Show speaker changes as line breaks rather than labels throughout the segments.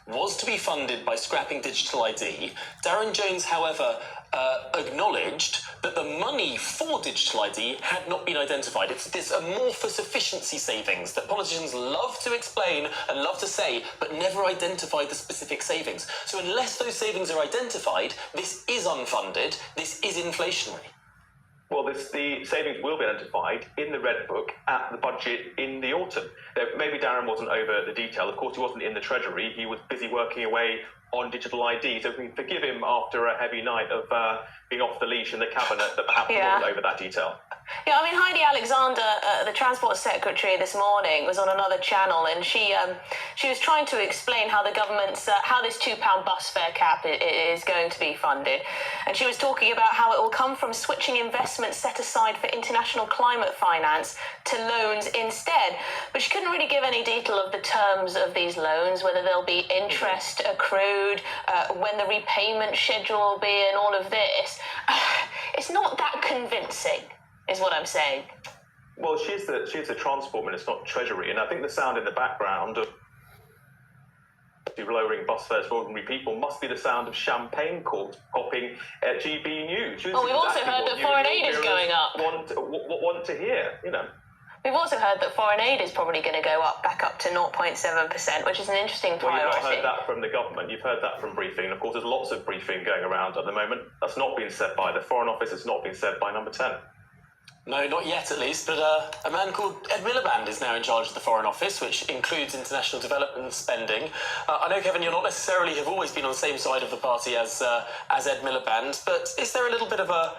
was to be funded by scrapping digital ID. Darren Jones, however, acknowledged that the money for digital ID had not been identified. It's this amorphous efficiency savings that politicians love to explain and love to say, but never identify the specific savings. So unless those savings are identified, this is unfunded, this is inflationary.
Well, the savings will be identified in the Red Book at the budget in the autumn. Maybe Darren wasn't over the detail. Of course, he wasn't in the Treasury. He was busy working away on digital ID. So we can forgive him after a heavy night of being off the leash in the cabinet that perhaps he wasn't over that detail.
Yeah, I mean, Heidi Alexander, the Transport Secretary this morning, was on another channel, and she was trying to explain how the government's, how this £2 bus fare cap is going to be funded. And she was talking about how it will come from switching investments set aside for international climate finance to loans instead. But she couldn't really give any detail of the terms of these loans, whether there'll be interest accrued, when the repayment schedule will be, and all of this. It's not that convincing, is what I'm saying.
Well, she's the transport minister, not Treasury, and I think the sound in the background of lowering bus fares for ordinary people must be the sound of champagne corks popping at GB News.
Well, we've also heard that foreign aid is going up.
Want to hear, you know.
We've also heard that foreign aid is probably going to go back up to 0.7%, which is an interesting priority.
Well, you've not heard that from the government. You've heard that from briefing. And of course, there's lots of briefing going around at the moment. That's not been said by the Foreign Office. It's not been said by Number 10.
No, not yet at least, but a man called Ed Miliband is now in charge of the Foreign Office, which includes international development spending. I know, Kevin, you're not necessarily have always been on the same side of the party as Ed Miliband, but is there a little bit of a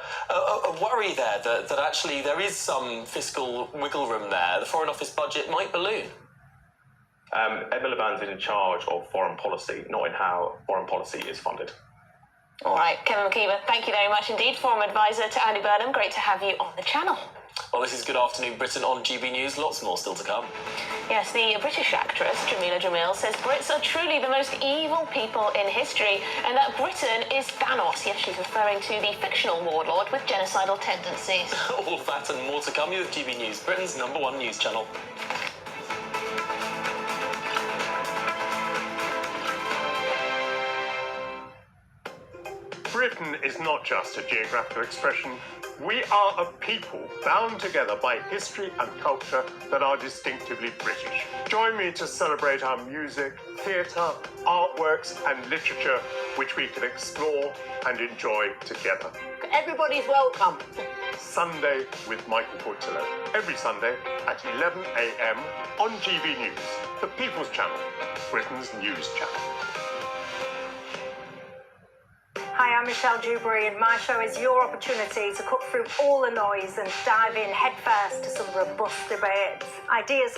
worry there that actually there is some fiscal wiggle room there? The Foreign Office budget might balloon.
Ed Miliband's in charge of foreign policy, not in how foreign policy is funded.
All right, Kevin McKeever, thank you very much indeed. Foreign advisor to Andy Burnham, great to have you on the channel.
Well, this is Good Afternoon Britain on GB News. Lots more still to come.
Yes, the British actress Jameela Jamil says Brits are truly the most evil people in history and that Britain is Thanos. Yes, she's referring to the fictional warlord with genocidal tendencies.
All that and more to come with GB News, Britain's #1 news channel.
Britain is not just a geographical expression. We are a people bound together by history and culture that are distinctively British. Join me to celebrate our music, theatre, artworks and literature, which we can explore and enjoy together.
Everybody's welcome.
Sunday with Michael Portillo. Every Sunday at 11 a.m. on GB News, the People's Channel, Britain's news channel.
Hi, I'm Michelle Dewberry, and my show is your opportunity to cut through all the noise and dive in headfirst to some robust debates. Ideas